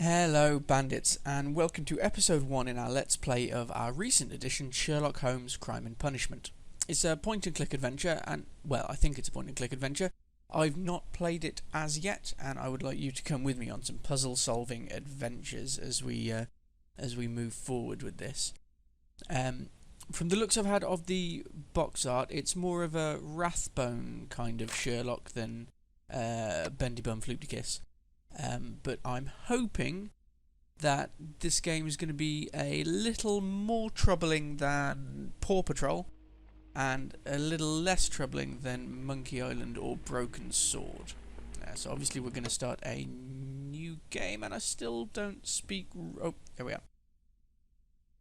Hello bandits, and welcome to episode 1 in our Let's Play of our recent edition Sherlock Holmes Crime and Punishment. It's a point and click adventure, and well, I think it's a point and click adventure. I've not played it as yet, and I would like you to come with me on some puzzle solving adventures as we move forward with this. From the looks I've had of the box art, it's more of a Rathbone kind of Sherlock than Bendy Bum Floopty Kiss. But I'm hoping that this game is going to be a little more troubling than Paw Patrol and a little less troubling than Monkey Island or Broken Sword. So obviously we're going to start a new game, and I still don't speak... Oh, there we are.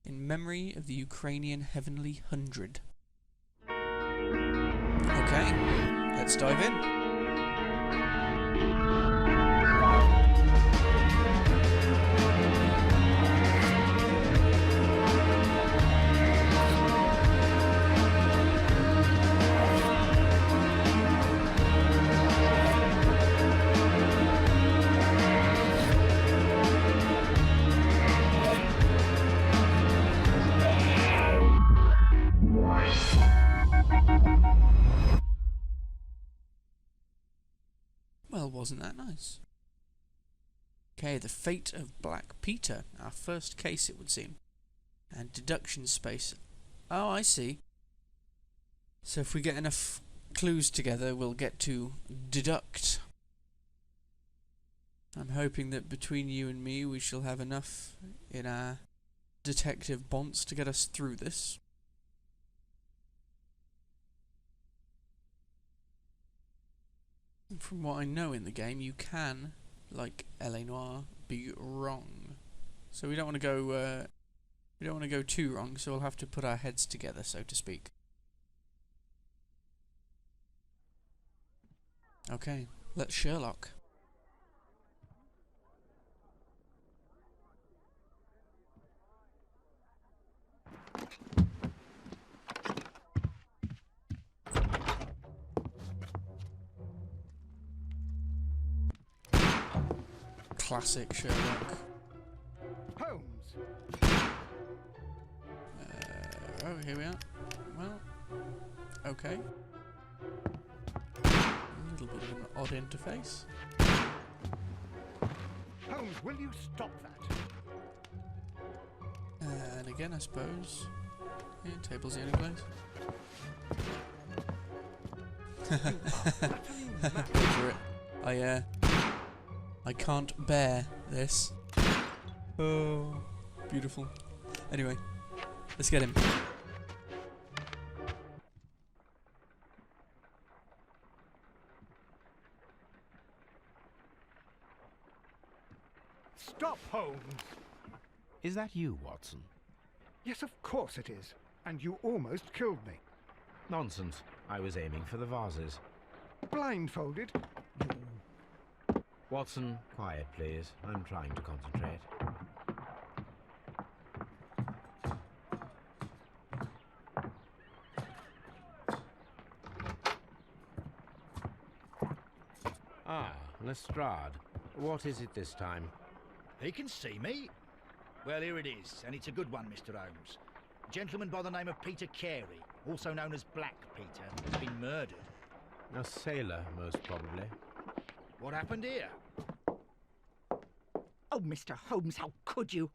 In memory of the Ukrainian Heavenly Hundred. Okay, let's dive in. Well, wasn't that nice? Okay, the fate of Black Peter. Our first case, it would seem. And deduction space. Oh, I see. So if we get enough clues together, we'll get to deduct. I'm hoping that between you and me, we shall have enough in our detective bonds to get us through this. From what I know in the game, you can, like L.A. Noire, be wrong. So we don't want to go too wrong. So we'll have to put our heads together, so to speak. Okay, let's Sherlock. Classic Sherlock. Holmes. Oh, here we are. Well, okay. A little bit of an odd interface. Holmes, will you stop that? And again, I suppose. Yeah, table's the only place. Go for it. I can't bear this. Oh, beautiful. Anyway, let's get him. Stop, Holmes! Is that you, Watson? Yes, of course it is. And you almost killed me. Nonsense. I was aiming for the vases. Blindfolded? Watson, quiet, please. I'm trying to concentrate. Ah, Lestrade. What is it this time? He can see me. Well, here it is, and it's a good one, Mr. Holmes. A gentleman by the name of Peter Carey, also known as Black Peter, has been murdered. A sailor, most probably. What happened here? Oh, Mr. Holmes, how could you?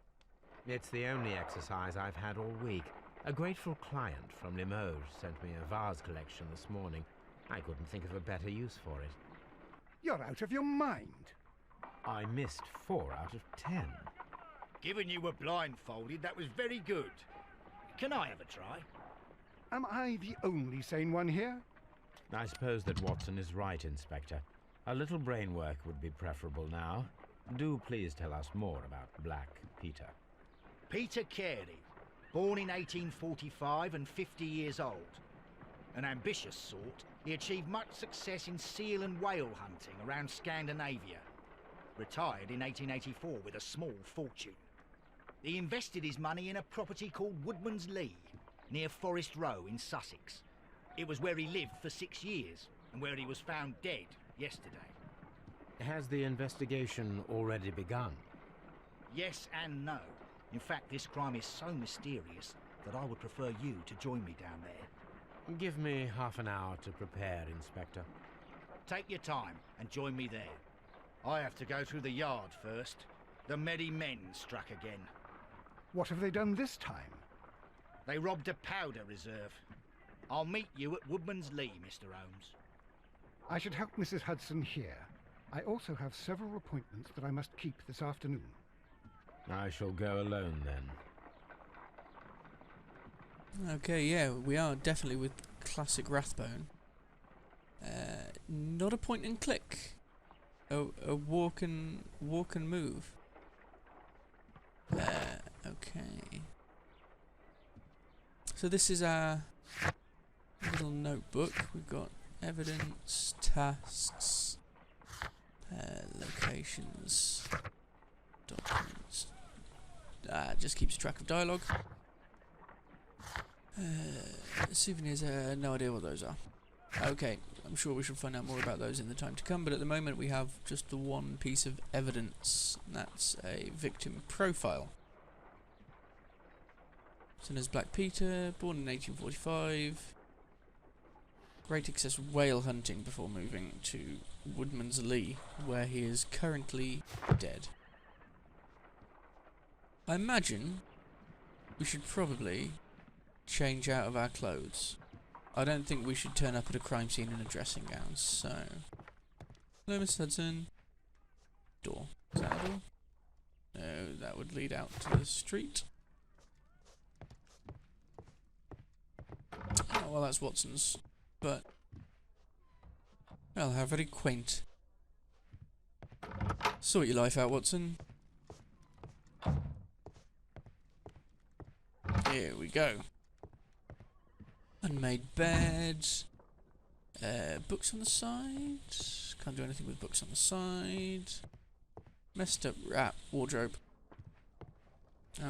It's the only exercise I've had all week. A grateful client from Limoges sent me a vase collection this morning. I couldn't think of a better use for it. You're out of your mind. I missed 4 out of 10. Given you were blindfolded, that was very good. Can I have a try? Am I the only sane one here? I suppose that Watson is right, Inspector. A little brain work would be preferable now. Do please tell us more about Black Peter. Peter Carey, born in 1845 and 50 years old. An ambitious sort, he achieved much success in seal and whale hunting around Scandinavia. Retired in 1884 with a small fortune. He invested his money in a property called Woodman's Lee, near Forest Row in Sussex. It was where he lived for 6 years, and where he was found dead yesterday. Has the investigation already begun? Yes and no. In fact, this crime is so mysterious that I would prefer you to join me down there. Give me half an hour to prepare, Inspector. Take your time and join me there. I have to go through the yard first. The Medi men struck again. What have they done this time? They robbed a powder reserve. I'll meet you at Woodman's Lee, Mr. Holmes. I should help Mrs. Hudson here. I also have several appointments that I must keep this afternoon. I shall go alone then. Okay, yeah, we are definitely with classic Rathbone. Not a point and click. A walk and move. Okay. So this is our little notebook. We've got evidence, tasks, locations, documents. Just keeps track of dialogue. Souvenirs, no idea what those are. Okay, I'm sure we should find out more about those in the time to come, but at the moment we have just the one piece of evidence, and that's a victim profile. So there's Black Peter, born in 1845. Great success whale hunting before moving to Woodman's Lee, where he is currently dead. I imagine we should probably change out of our clothes. I don't think we should turn up at a crime scene in a dressing gown, so... Hello, Miss Hudson. Door. Is that a door? No, that would lead out to the street. Oh, well, that's Watson's. But... well, how very quaint. Sort your life out, Watson. Here we go. Unmade bed. Books on the side. Can't do anything with books on the side. Messed up wardrobe.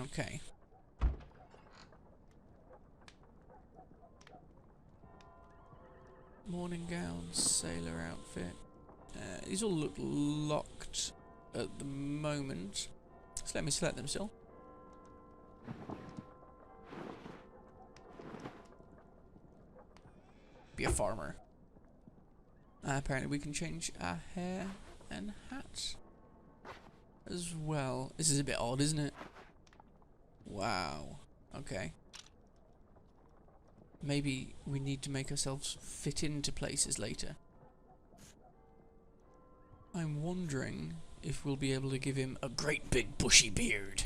Okay. Morning gown, sailor outfit. These all look locked at the moment. So let me select them still. Be a farmer. Apparently we can change our hair and hat as well. This is a bit odd, isn't it? Wow. Okay. Maybe we need to make ourselves fit into places later. I'm wondering if we'll be able to give him a great big bushy beard.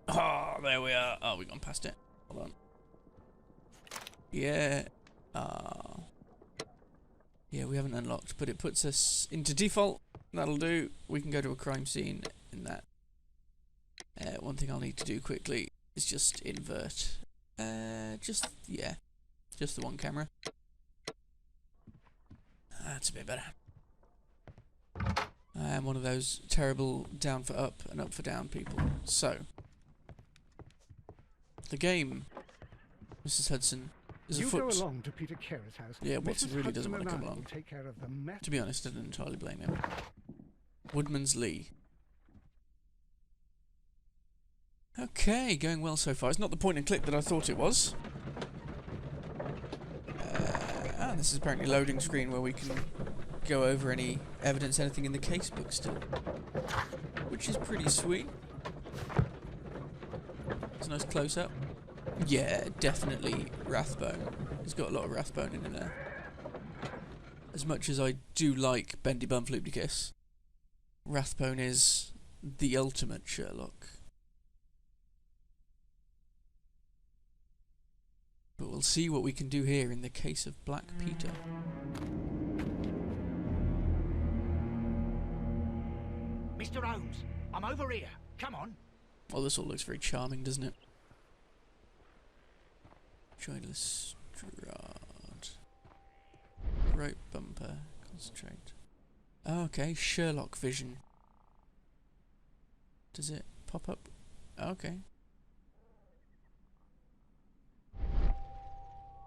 Ah, oh, there we are. Oh, we've gone past it. Hold on. Yeah. Yeah, we haven't unlocked, but it puts us into default. That'll do. We can go to a crime scene in that. One thing I'll need to do quickly is just invert. Just the one camera. That's a bit better. I am one of those terrible down for up and up for down people. So, the game, Mrs. Hudson, is afoot. You go along to Peter Carey's house. Yeah, Watson Mrs. really Hudson doesn't want to and come I along. will take care of the mess. To be honest, I don't entirely blame him. Woodman's Lee. Okay, going well so far. It's not the point and click that I thought it was. This is apparently a loading screen where we can go over any evidence, anything in the case book still. Which is pretty sweet. It's a nice close-up. Yeah, definitely Rathbone. He's got a lot of Rathbone in there. As much as I do like Bendy Bump Kiss, Rathbone is the ultimate Sherlock. But we'll see what we can do here in the case of Black Peter. Mr. Holmes, I'm over here. Come on. Well, this all looks very charming, doesn't it? Joyless Strad. Rope bumper. Concentrate. Oh, okay, Sherlock vision. Does it pop up? Okay.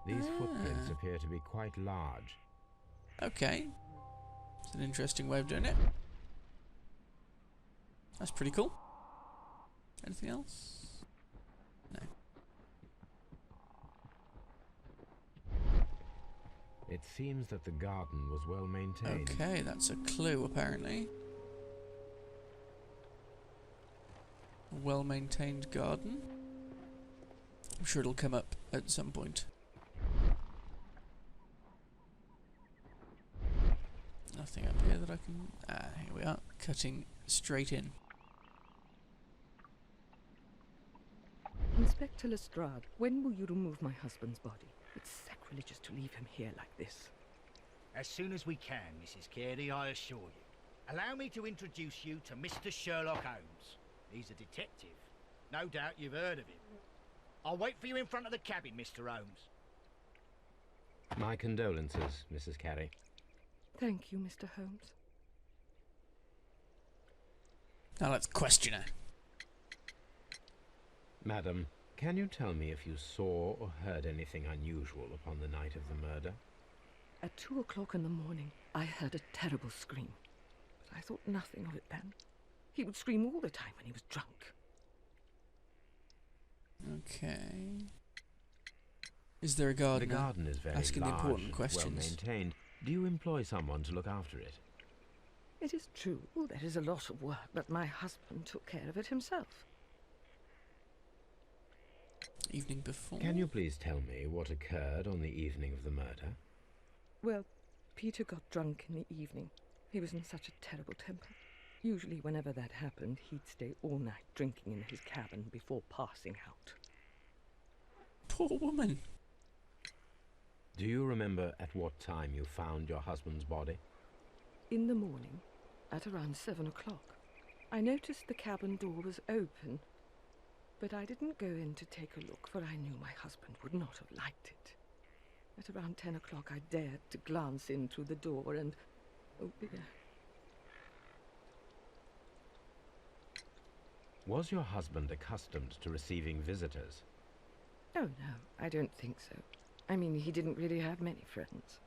These footprints appear to be quite large. Okay. It's an interesting way of doing it. That's pretty cool. Anything else? No. It seems that the garden was well maintained. Okay, that's a clue apparently. A well-maintained garden. I'm sure it'll come up at some point. Nothing up here that I can... Ah, here we are. Cutting straight in. Inspector Lestrade, when will you remove my husband's body? It's sacrilegious to leave him here like this. As soon as we can, Mrs. Carey, I assure you. Allow me to introduce you to Mr. Sherlock Holmes. He's a detective. No doubt you've heard of him. I'll wait for you in front of the cabin, Mr. Holmes. My condolences, Mrs. Carey. Thank you, Mr. Holmes. Now let's question her. Madam, can you tell me if you saw or heard anything unusual upon the night of the murder? At 2 o'clock in the morning, I heard a terrible scream. But I thought nothing of it then. He would scream all the time when he was drunk. Okay. Is there a gardener? The garden is very Asking large the important and questions. well maintained. Do you employ someone to look after it? It is true, there is a lot of work, but my husband took care of it himself. Evening before? Can you please tell me what occurred on the evening of the murder? Well, Peter got drunk in the evening. He was in such a terrible temper. Usually whenever that happened, he'd stay all night drinking in his cabin before passing out. Poor woman. Do you remember at what time you found your husband's body? In the morning, at around 7 o'clock, I noticed the cabin door was open, but I didn't go in to take a look, for I knew my husband would not have liked it. At around 10 o'clock, I dared to glance in through the door and... oh dear. Was your husband accustomed to receiving visitors? Oh no, I don't think so. I mean, he didn't really have many friends.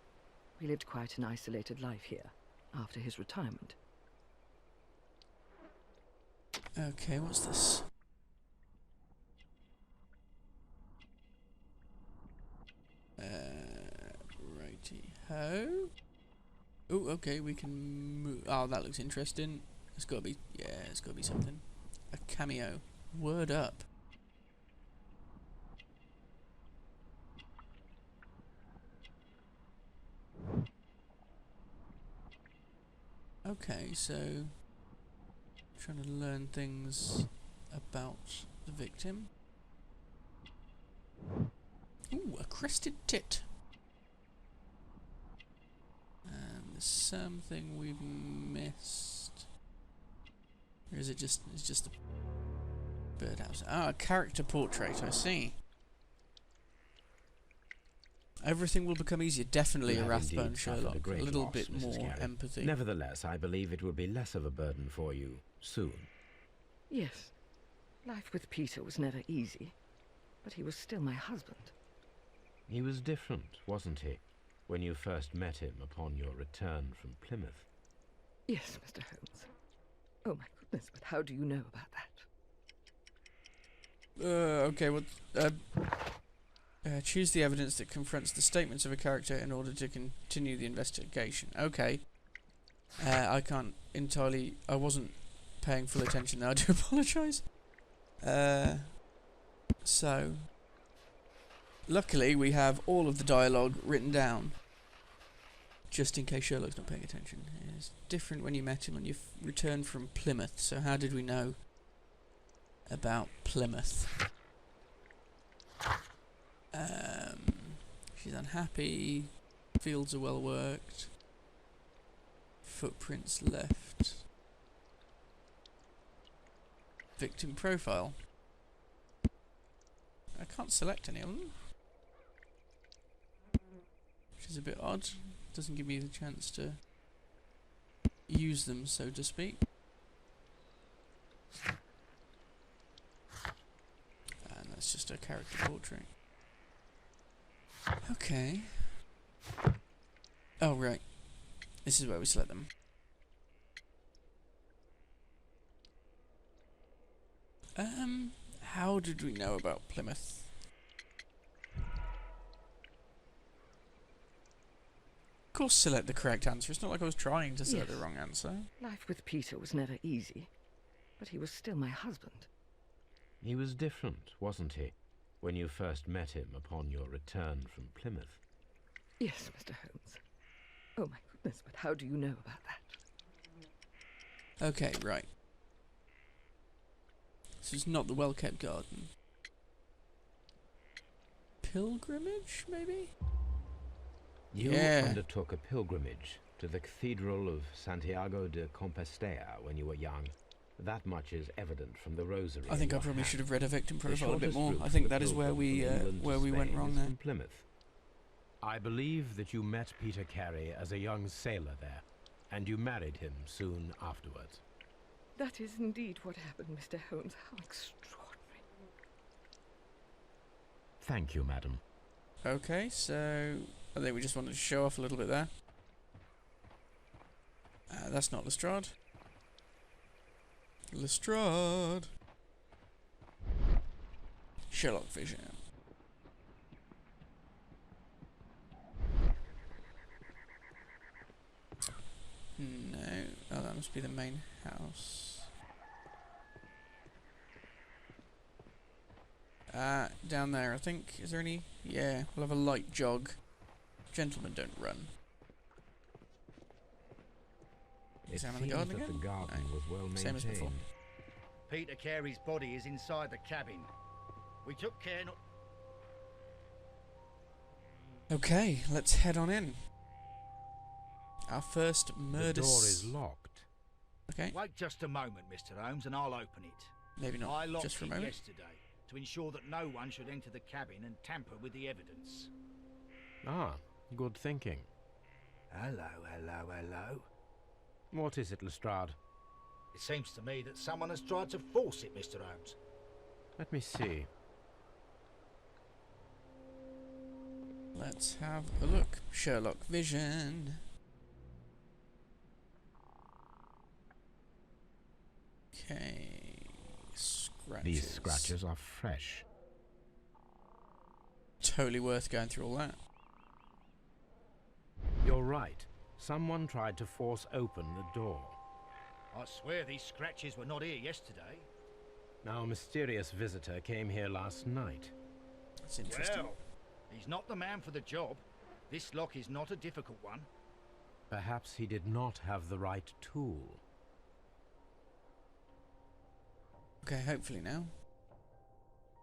We lived quite an isolated life here, after his retirement. Okay, what's this? Righty-ho. Oh, okay, we can move. Oh, that looks interesting. It's gotta be, yeah, it's gotta be something. A cameo. Word up. Okay, so trying to learn things about the victim. Ooh, a crested tit. And there's something we've missed. Or is it just, it's just a birdhouse? Ah, a character portrait, I see. Everything will become easier. Definitely You a have Rathbone indeed suffered Sherlock. A great little loss, bit Mrs. more Carey. empathy. Nevertheless, I believe it will be less of a burden for you soon. Yes, life with Peter was never easy, but he was still my husband. He was different, wasn't he, when you first met him upon your return from Plymouth? Yes, Mr. Holmes. Oh my goodness, but how do you know about that? Okay, well, choose the evidence that confronts the statements of a character in order to continue the investigation. Okay. I can't entirely... I wasn't paying full attention there. I do apologise. So... Luckily, we have all of the dialogue written down. Just in case Sherlock's not paying attention. It's different when you met him when you returned from Plymouth. So how did we know about Plymouth? She's unhappy. Fields are well worked. Footprints left. Victim profile. I can't select any of them, which is a bit odd. Doesn't give me the chance to use them, so to speak. And that's just a character portrait. Okay. Oh, right. This is where we select them. How did we know about Plymouth? Of course select the correct answer. It's not like I was trying to select the wrong answer. Life with Peter was never easy, but he was still my husband. He was different, wasn't he, when you first met him upon your return from Plymouth? Yes, Mr. Holmes. Oh my goodness, but how do you know about that? Okay, right. This is not the well-kept garden. Pilgrimage, maybe? You Yeah. undertook a pilgrimage to the Cathedral of Santiago de Compostela when you were young. That much is evident from the rosary. I think I probably should have read a victim profile a bit more. I think that is where we went wrong there. Plymouth. I believe that you met Peter Carey as a young sailor there, and you married him soon afterwards. That is indeed what happened, Mr. Holmes. How extraordinary. Thank you, madam. Okay, so I think we just wanted to show off a little bit there. That's not Lestrade. Lestrade. Sherlock Vision. No. Oh, that must be the main house. Down there, I think. Is there any? Yeah, we'll have a light jog. Gentlemen don't run. It Examine the seems garden that again? the garden No. was well Same as before. maintained. Peter Carey's body is inside the cabin. We took care not... Okay, let's head on in. Our first murder. The door is locked. Okay, Wait just a moment, Mr. Holmes, and I'll open it. maybe not. I locked Just for a it moment. yesterday to ensure that no one should enter the cabin and tamper with the evidence. Ah, good thinking. Hello, hello, hello. What is it, Lestrade? It seems to me that someone has tried to force it, Mr. Holmes. Let me see. Let's have a look. Sherlock Vision. Okay. Scratches. These scratches are fresh. Totally worth going through all that. You're right. Someone tried to force open the door. I swear these scratches were not here yesterday. Our mysterious visitor came here last night. That's interesting. Well, he's not the man for the job. This lock is not a difficult one. Perhaps he did not have the right tool. Okay, hopefully now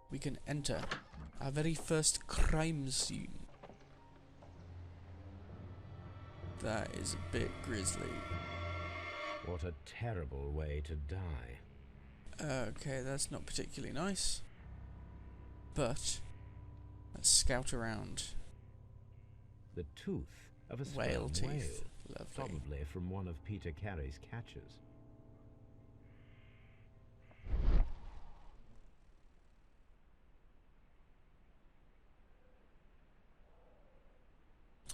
we can enter our very first crime scene. That is a bit grisly. What a terrible way to die. Okay, that's not particularly nice. But let's scout around. The tooth of a Whale sperm teeth. whale, Lovely. probably from one of Peter Carey's catches.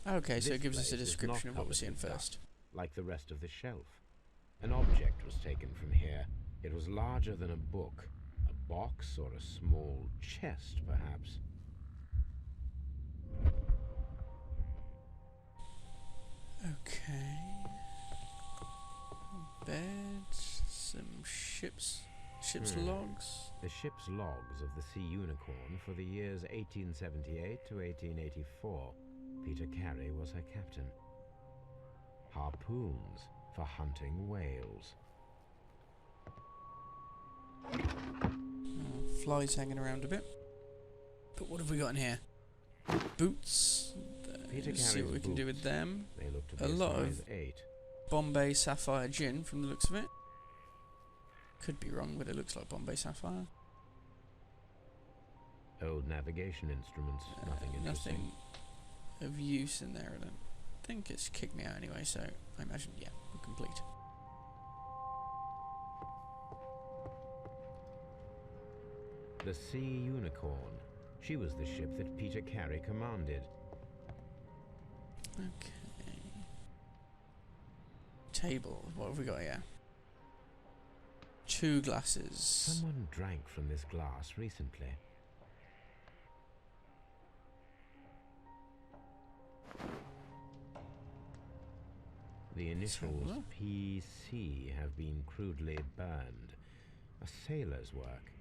Okay, so This it gives us a place is description not of what we're covered seeing with first. dust, like the rest of the shelf. An object was taken from here. It was larger than a book. A box or a small chest, perhaps. Okay. Beds, some ship's logs. The ship's logs of the Sea Unicorn for the years 1878 to 1884. Peter Carey was her captain. Harpoons for hunting whales. Oh, flies hanging around a bit. But what have we got in here? Boots. Peter Let's see what Carey's we can do with boots. them. They look to be A lot of size 8. Bombay Sapphire Gin from the looks of it. Could be wrong, but it looks like Bombay Sapphire. Old navigation instruments. Nothing interesting. Nothing of use in there. I don't think it's kicked me out anyway, so I imagine, yeah, we're complete. The Sea Unicorn. She was the ship that Peter Carey commanded. Okay. Table. What have we got here? 2 glasses. Someone drank from this glass recently. The initials PC have been crudely burned. A sailor's work.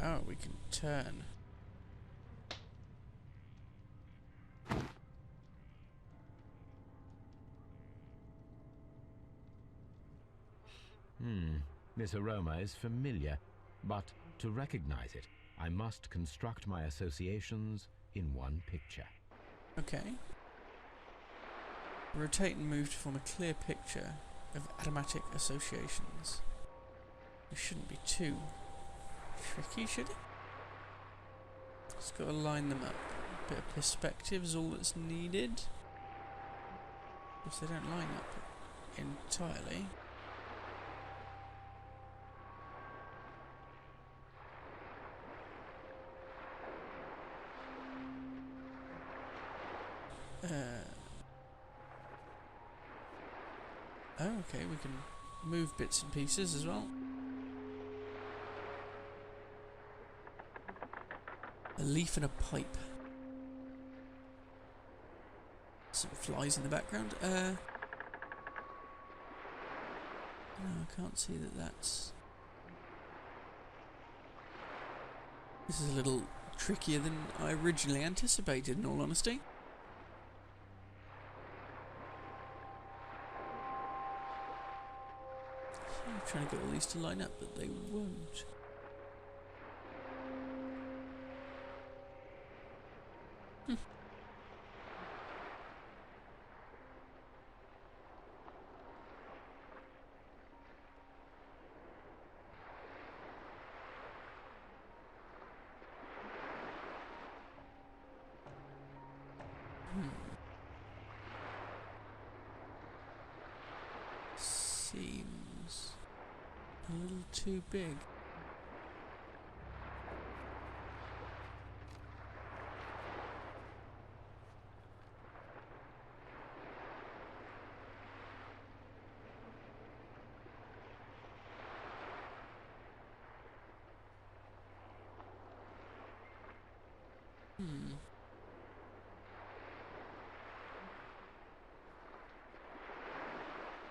Oh, we can turn. This aroma is familiar, but to recognize it, I must construct my associations in one picture. Okay. Rotate and move to form a clear picture of aromatic associations. It shouldn't be too tricky, should it? Just got to line them up. A bit of perspective is all that's needed. If they don't line up entirely. Oh, okay, we can move bits and pieces as well. A leaf and a pipe. Some flies in the background. No, I can't see that that's... This is a little trickier than I originally anticipated, in all honesty. I'm trying to get all these to line up, but they won't. Seems a little too big.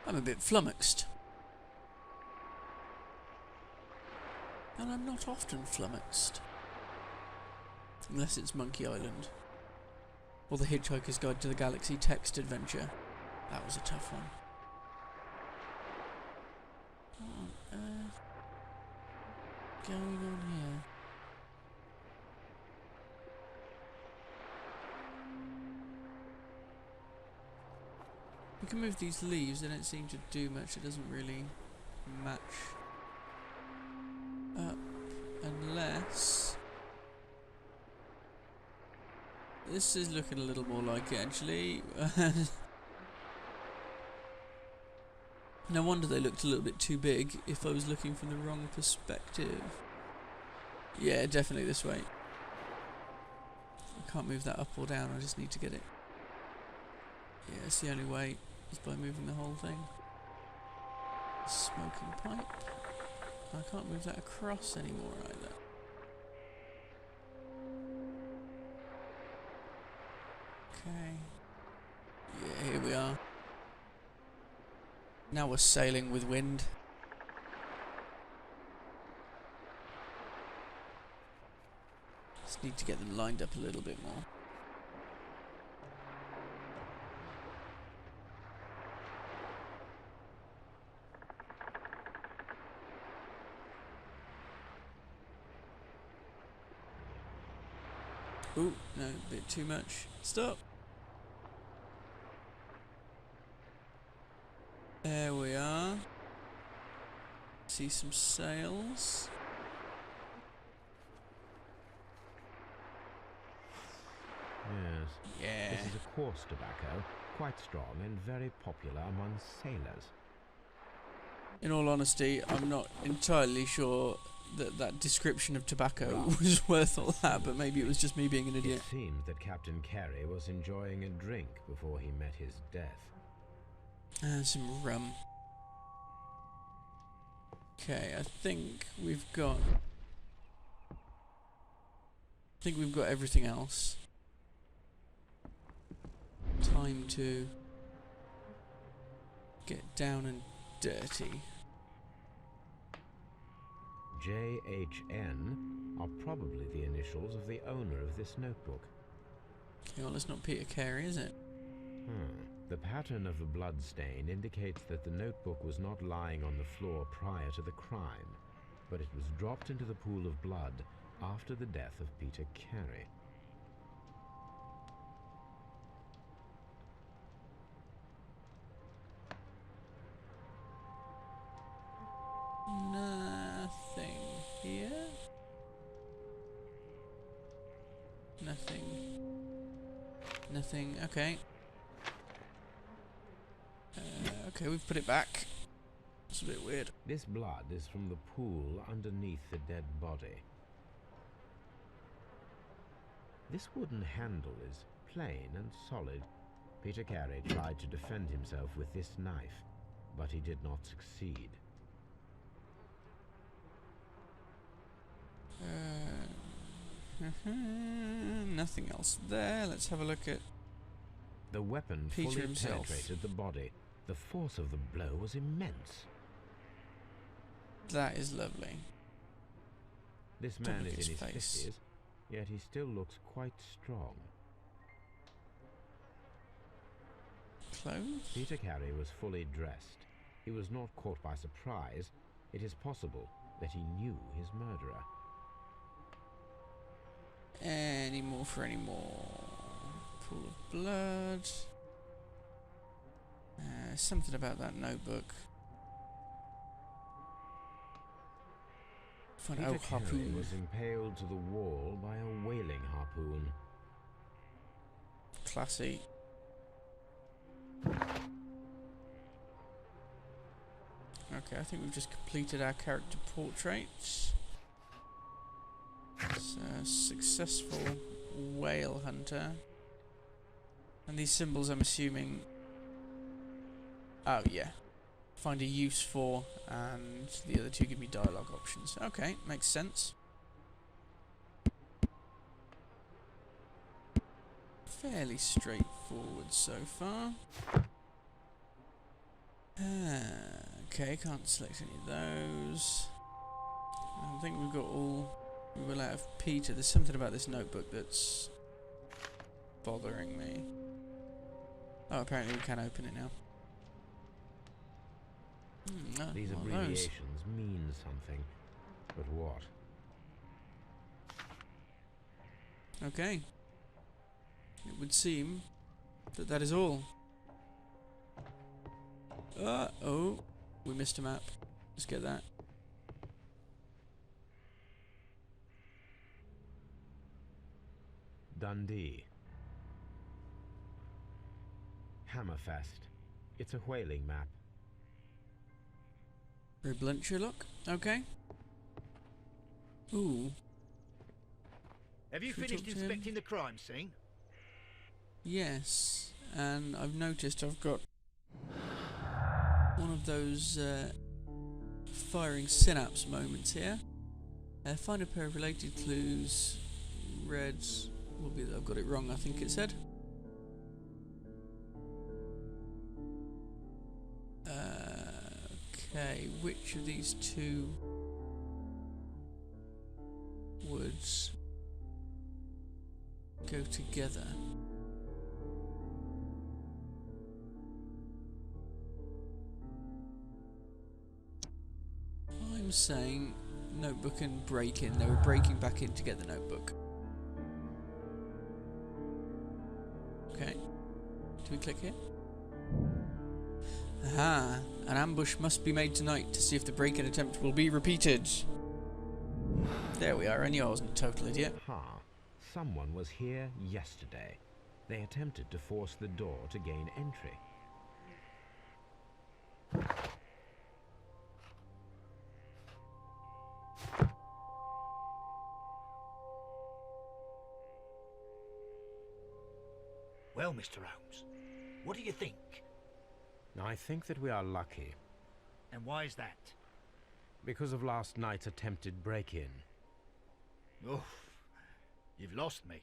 I'm a bit flummoxed. And I'm not often flummoxed. Unless it's Monkey Island. Or the Hitchhiker's Guide to the Galaxy text adventure. That was a tough one. What on earth is going on here? We can move these leaves, they don't seem to do much, it doesn't really match up, unless... This is looking a little more like it, actually. No wonder they looked a little bit too big if I was looking from the wrong perspective. Yeah, definitely this way. I can't move that up or down, I just need to get it. Yeah, it's the only way, is by moving the whole thing. Smoking pipe. I can't move that across anymore either. Okay. Yeah, here we are. Now we're sailing with wind. Just need to get them lined up a little bit more. Ooh, no, a bit too much. Stop! There we are. See some sails. Yes. Yeah. This is a coarse tobacco, quite strong and very popular among sailors. In all honesty, I'm not entirely sure that that description of tobacco was worth all that, but maybe it was just me being an idiot. It seems that Captain Carey was enjoying a drink before he met his death. And some rum. Okay, I think we've got everything else. Time to get down and dirty. JHN are probably the initials of the owner of this notebook. Okay, well, it's not Peter Carey, is it? The pattern of the blood stain indicates that the notebook was not lying on the floor prior to the crime, but it was dropped into the pool of blood after the death of Peter Carey. Nothing here. Nothing. Okay. Okay, we've put it back. It's a bit weird. This blood is from the pool underneath the dead body. This wooden handle is plain and solid. Peter Carey tried to defend himself with this knife, but he did not succeed. Nothing else there. Let's have a look at The weapon Peter fully himself. penetrated the body. The force of the blow was immense. that. Is lovely. This Don't man look is at in his his face. 50s, yet he still looks quite strong. Clothes? Peter Carey was fully dressed. He was not caught by surprise. It is possible that he knew his murderer. Any more for any more? Pool of blood. Something about that notebook. Find Peter Carey harpoon. was impaled to the wall by a whaling harpoon. Classy. Okay, I think we've just completed our character portraits. It's a successful whale hunter. And these symbols, I'm assuming... Oh, yeah. Find a use for, and the other two give me dialogue options. Okay, makes sense. Fairly straightforward so far. Okay, can't select any of those. I think we've got all we will out of Peter. There's something about this notebook that's bothering me. Oh, apparently we can open it now. These What are those? abbreviations mean something, but what? Okay. It would seem that that is all. Oh, we missed a map. Let's get that. Dundee. Hammerfest. It's a whaling map. Very blunt, Sherlock. Okay. Ooh. Have you Should we finished talk to him? inspecting the crime scene? Yes. And I've noticed I've got one of those firing synapse moments here. Find a pair of related clues. Reds will be that I've got it wrong, I think it said. Okay, which of these two would go together? I'm saying notebook and break in. They were breaking back in to get the notebook. Okay. Do we click here? Aha! An ambush must be made tonight to see if the break-in attempt will be repeated. There we are, and I wasn't a total idiot. Someone was here yesterday. They attempted to force the door to gain entry. Well, Mr. Holmes, what do you think? I think that we are lucky, And why is that? because of last night's attempted break-in. Oof. You've lost me.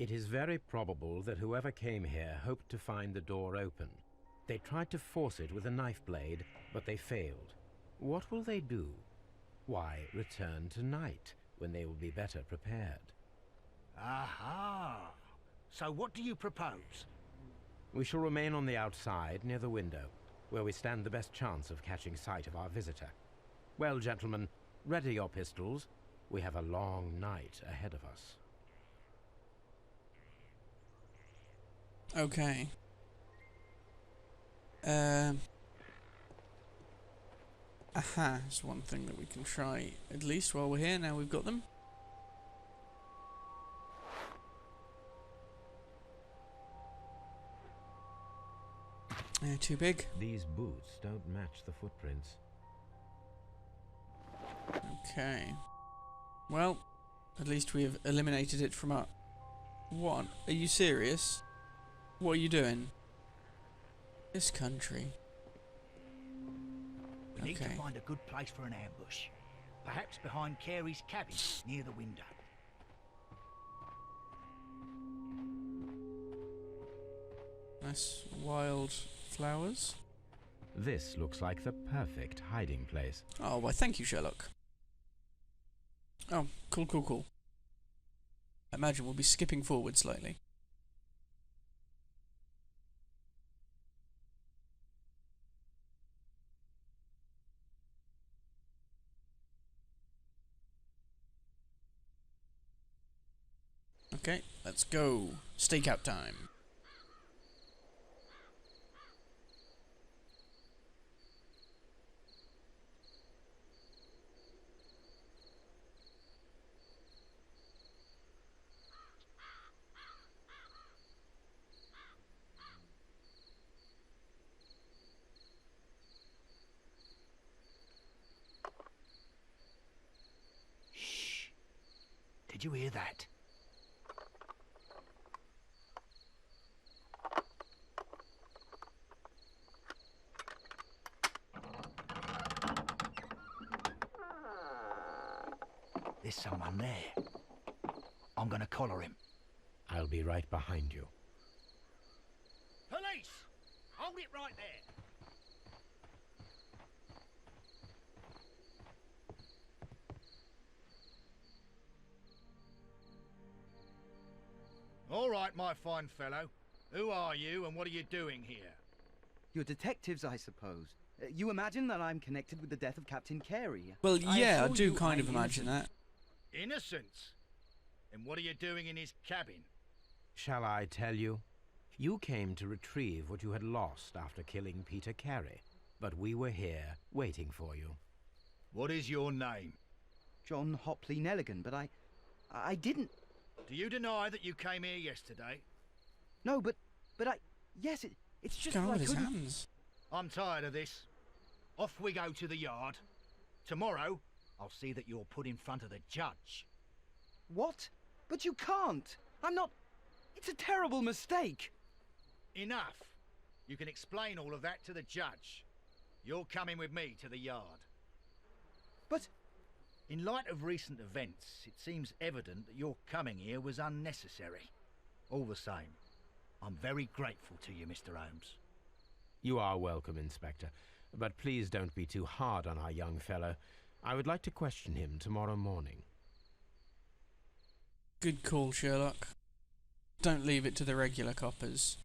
It is very probable that whoever came here hoped to find the door open. They tried to force it with a knife blade, but they failed. What will they do? Why, return tonight, when they will be better prepared. Aha! So what do you propose? We shall remain on the outside, near the window, where we stand the best chance of catching sight of our visitor. Well, gentlemen, ready your pistols. We have a long night ahead of us. Okay. Aha, it's one thing that we can try at least while we're here, now we've got them. They're too big. These boots don't match the footprints. Okay. Well, at least we have eliminated it from our... What? Are you serious? What are you doing? This country. We need to Okay. find a good place for an ambush. Perhaps behind Carey's cabin, near the window. Nice wild flowers. This looks like the perfect hiding place. Oh, why thank you, Sherlock. Oh, cool, cool, cool. I imagine we'll be skipping forward slightly. Okay, let's go. Stakeout time. Shh. Did you hear that? There's someone there. I'm gonna collar him. I'll be right behind you. Police! Hold it right there! All right, my fine fellow. Who are you and what are you doing here? You're detectives, I suppose. You imagine that I'm connected with the death of Captain Carey? Well, yeah, I assure do you kind of I'm imagine innocent. that. Innocent? And what are you doing in his cabin? Shall I tell you? You came to retrieve what you had lost after killing Peter Carey, but we were here, waiting for you. What is your name? John Hopley Nelligan, but I didn't... Do you deny that you came here yesterday? No, but yes, it's just What's going on that I with his couldn't... hands? I'm tired of this. Off we go to the yard. Tomorrow, I'll see that you're put in front of the judge. What? But you can't! I'm not... It's a terrible mistake! Enough. You can explain all of that to the judge. You're coming with me to the yard. But... In light of recent events, it seems evident that your coming here was unnecessary. All the same, I'm very grateful to you, Mr. Holmes. You are welcome, Inspector, but please don't be too hard on our young fellow. I would like to question him tomorrow morning. Good call, Sherlock. Don't leave it to the regular coppers.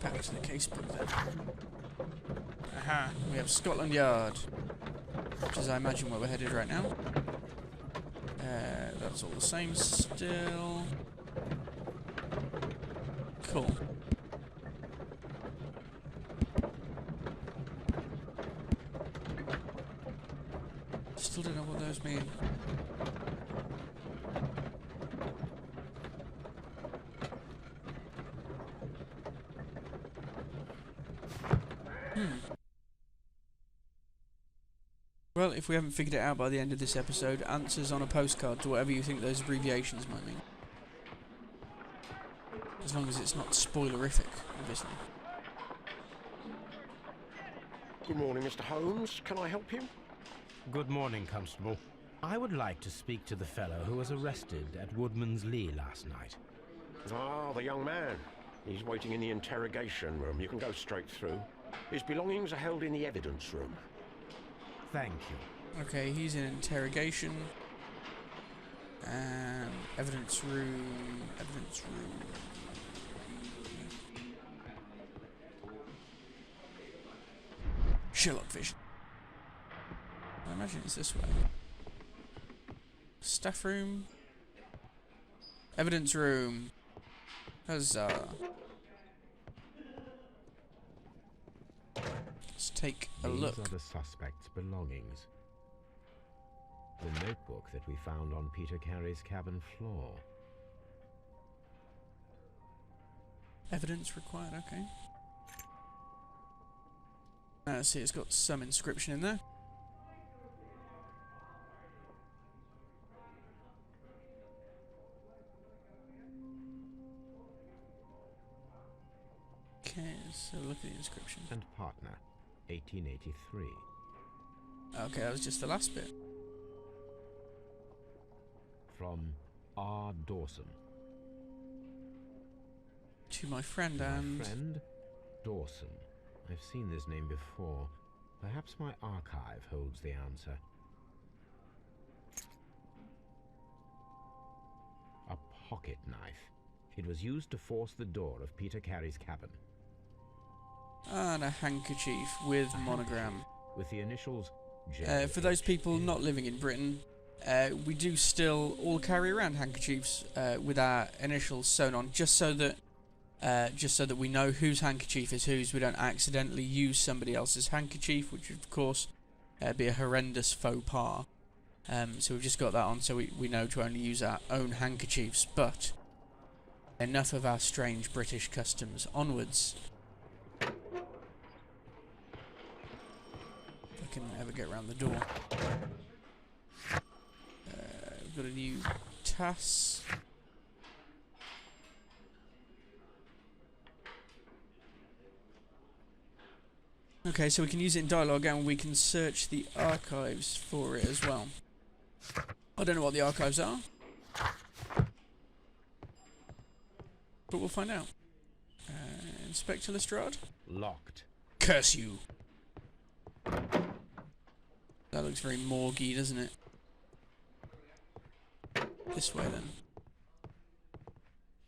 Back to the casebook then. Aha, we have Scotland Yard, which is, I imagine, where we're headed right now. That's all the same still. Cool. Still don't know what those mean. Well, if we haven't figured it out by the end of this episode, answers on a postcard to whatever you think those abbreviations might mean. As long as it's not spoilerific, obviously. Good morning, Mr. Holmes. Can I help you? Good morning, Constable. I would like to speak to the fellow who was arrested at Woodman's Lee last night. Ah, the young man. He's waiting in the interrogation room. You can go straight through. His belongings are held in the evidence room. Thank you. Okay, he's in interrogation. And evidence room. Evidence room. Sherlock vision. I imagine it's this way. Staff room. Evidence room. Huzzah. Let's take a look. These are the suspect's belongings. The notebook that we found on Peter Carey's cabin floor. Evidence required, okay. Let's see, it's got some inscription in there. Okay, so look at the inscription. And partner, 1883. Okay, that was just the last bit. From R. Dawson. To my friend My and... friend, Dawson. I've seen this name before. Perhaps my archive holds the answer. A pocket knife. It was used to force the door of Peter Carey's cabin. And a handkerchief with monogram. With the initials J. For those people not living in Britain, we do still all carry around handkerchiefs with our initials sewn on, just so that we know whose handkerchief is whose. We don't accidentally use somebody else's handkerchief, which would of course be a horrendous faux pas. So we've just got that on so we know to only use our own handkerchiefs. But enough of our strange British customs. Onwards. If I can ever get around the door. We've got a new TAS. Okay, so we can use it in dialogue and we can search the archives for it as well. I don't know what the archives are, but we'll find out. Inspector Lestrade? Locked. Curse you! That looks very morgy, doesn't it? This way then.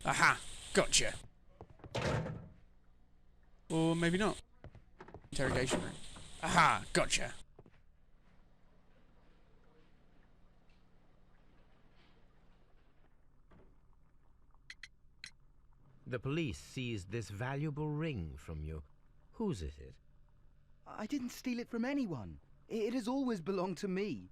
Aha! Gotcha! Or maybe not. Interrogation room. Aha! Gotcha! The police seized this valuable ring from you. Whose is it? I didn't steal it from anyone. It has always belonged to me.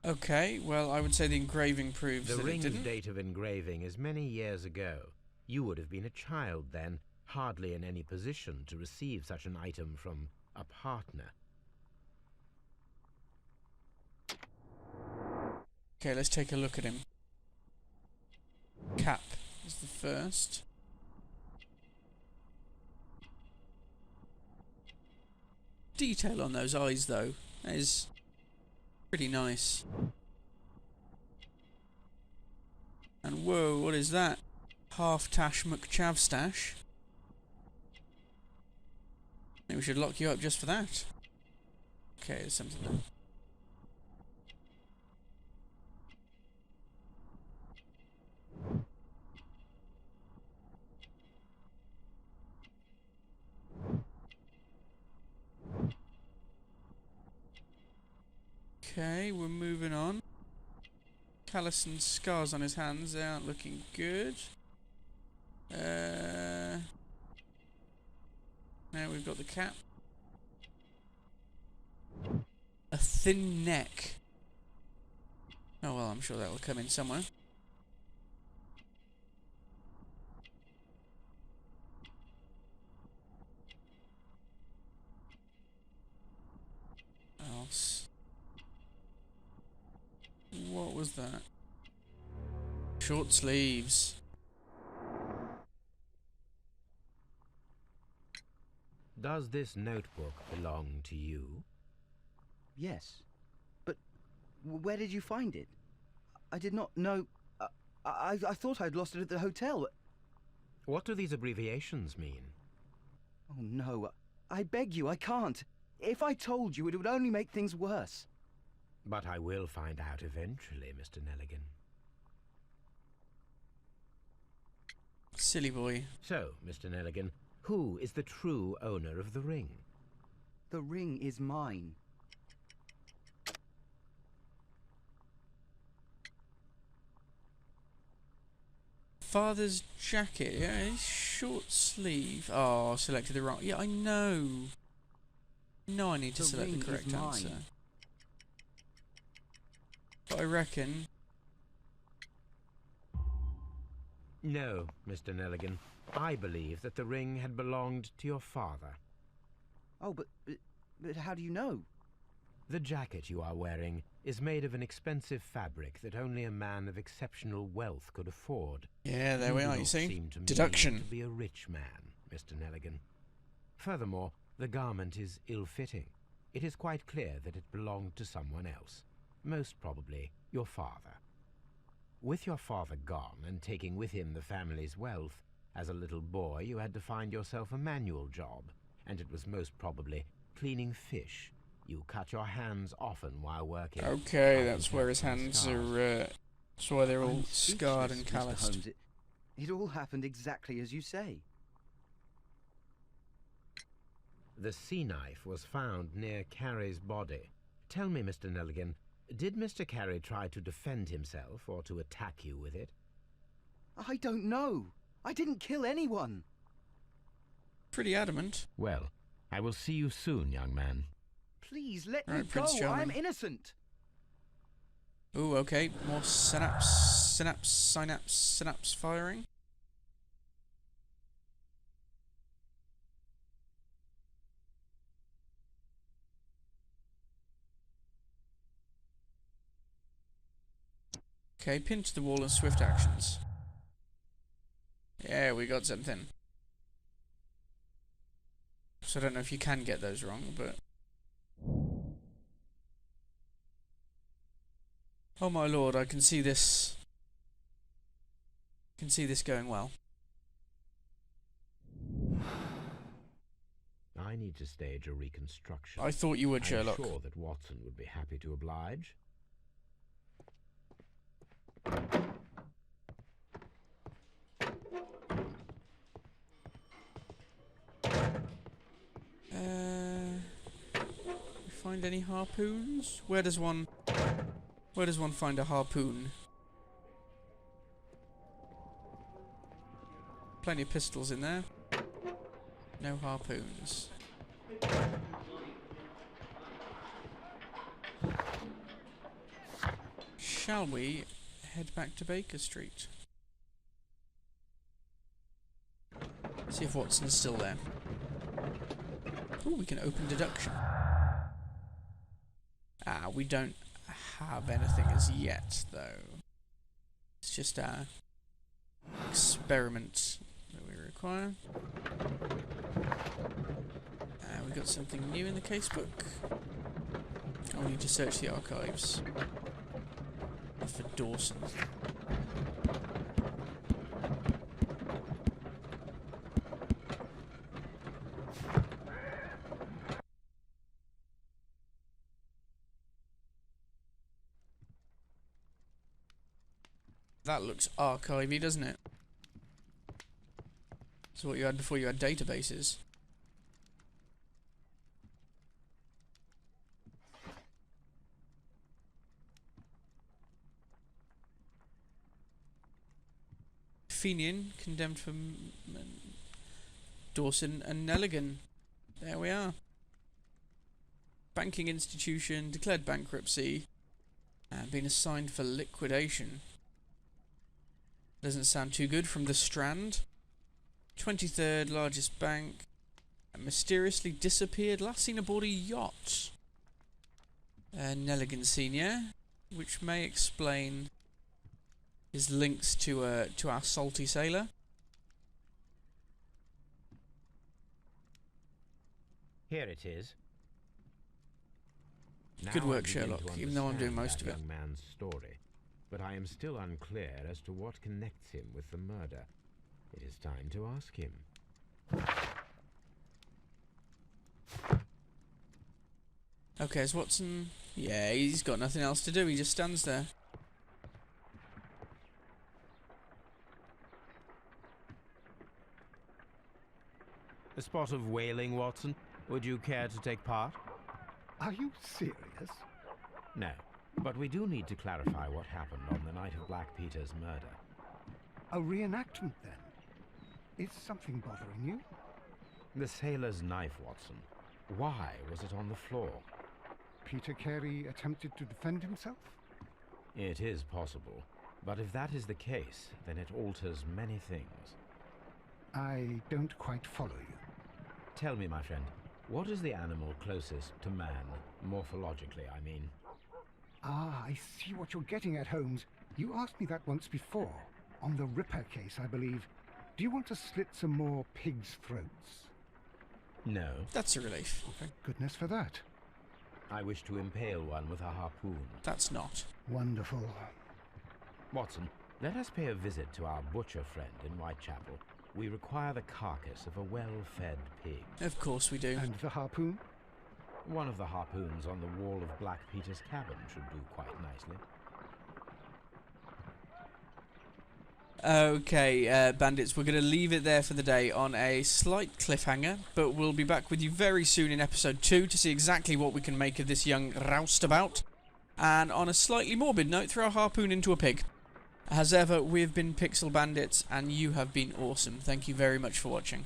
Okay, well, I would say the engraving proves The that it ring's didn't. date of engraving is many years ago. You would have been a child then, hardly in any position to receive such an item from a partner. Okay, let's take a look at him. Cap is the first. Detail on those eyes, though, is pretty nice. And whoa, what is that? Half Tash McChavstash. Maybe we should lock you up just for that. Okay, there's something there. Okay, we're moving on. Callus and scars on his hands, they aren't looking good. Now we've got the cap. A thin neck. Oh well, I'm sure that will come in somewhere. Else. What was that? Short sleeves. Does this notebook belong to you? Yes. But where did you find it? I did not know... I thought I'd lost it at the hotel. What do these abbreviations mean? Oh, no. I beg you, I can't. If I told you, it would only make things worse. But I will find out eventually, Mr. Nelligan. Silly boy. So, Mr. Nelligan, who is the true owner of the ring? The ring is mine. Father's jacket. Yeah, it's short sleeve. Oh, I selected the wrong... Yeah, I know. No, I need to The select the ring is correct mine. answer. But I reckon... No, Mr. Nelligan. I believe that the ring had belonged to your father. Oh, but how do you know? The jacket you are wearing is made of an expensive fabric that only a man of exceptional wealth could afford. Yeah, there we do are, you not see? seem to me Deduction. to be a rich man, Mr. Nelligan. Furthermore, the garment is ill-fitting. It is quite clear that it belonged to someone else, most probably your father. With your father gone and taking with him the family's wealth, as a little boy you had to find yourself a manual job, and it was most probably cleaning fish. You cut your hands often while working. Okay, that's where his hands are, that's why they're all I'm scarred and speechless, Mr. calloused. Holmes. It all happened exactly as you say. The sea knife was found near Carey's body. Tell me, Mr. Nelligan, did Mr. Carey try to defend himself or to attack you with it? I don't know. I didn't kill anyone. Pretty adamant. Well, I will see you soon, young man. Please, let Right, me Prince go. Charming. I'm innocent. Ooh, okay. More synapse firing. Okay, pin to the wall and swift actions. Yeah, we got something. So I don't know if you can get those wrong, but... Oh my lord, I can see this. I can see this going well. I need to stage a reconstruction. I thought you would, Sherlock. I'm sure that Watson would be happy to oblige. Find any harpoons? Where does one find a harpoon? Plenty of pistols in there. No harpoons. Shall we head back to Baker Street? See if Watson's still there. Ooh, we can open deduction. Ah, we don't have anything as yet, though. It's just our experiment that we require. We got something new in the casebook. Oh, we need to search the archives for Dawson. That looks archivey, doesn't it? That's what you had before you had databases. Fenian, condemned for Dawson and Nelligan. There we are. Banking institution, declared bankruptcy, and been assigned for liquidation. Doesn't sound too good from the Strand. 23rd largest bank. Mysteriously disappeared, last seen aboard a yacht. Nelligan Senior, which may explain his links to our salty sailor. Here it is. Good Now I work, begin to Sherlock, even though I'm doing understand most that of it. young man's story, but I am still unclear as to what connects him with the murder. It is time to ask him. Okay, is Watson... Yeah, he's got nothing else to do, he just stands there. A spot of whaling, Watson. Would you care to take part? Are you serious? No, but we do need to clarify what happened on the night of Black Peter's murder. A reenactment, then? Is something bothering you? The sailor's knife, Watson. Why was it on the floor? Peter Carey attempted to defend himself? It is possible, but if that is the case, then it alters many things. I don't quite follow you. Tell me, my friend, what is the animal closest to man, morphologically, I mean? Ah, I see what you're getting at, Holmes. You asked me that once before. On the Ripper case, I believe. Do you want to slit some more pigs' throats? No. That's a relief. Thank goodness for that. I wish to impale one with a harpoon. That's not. Wonderful. Watson, let us pay a visit to our butcher friend in Whitechapel. We require the carcass of a well-fed pig. Of course we do. And the harpoon? One of the harpoons on the wall of Black Peter's cabin should do quite nicely. Okay, bandits, we're going to leave it there for the day on a slight cliffhanger, but we'll be back with you very soon in episode 2 to see exactly what we can make of this young roustabout. And on a slightly morbid note, throw a harpoon into a pig. As ever, we've been Pixel Bandits, and you have been awesome. Thank you very much for watching.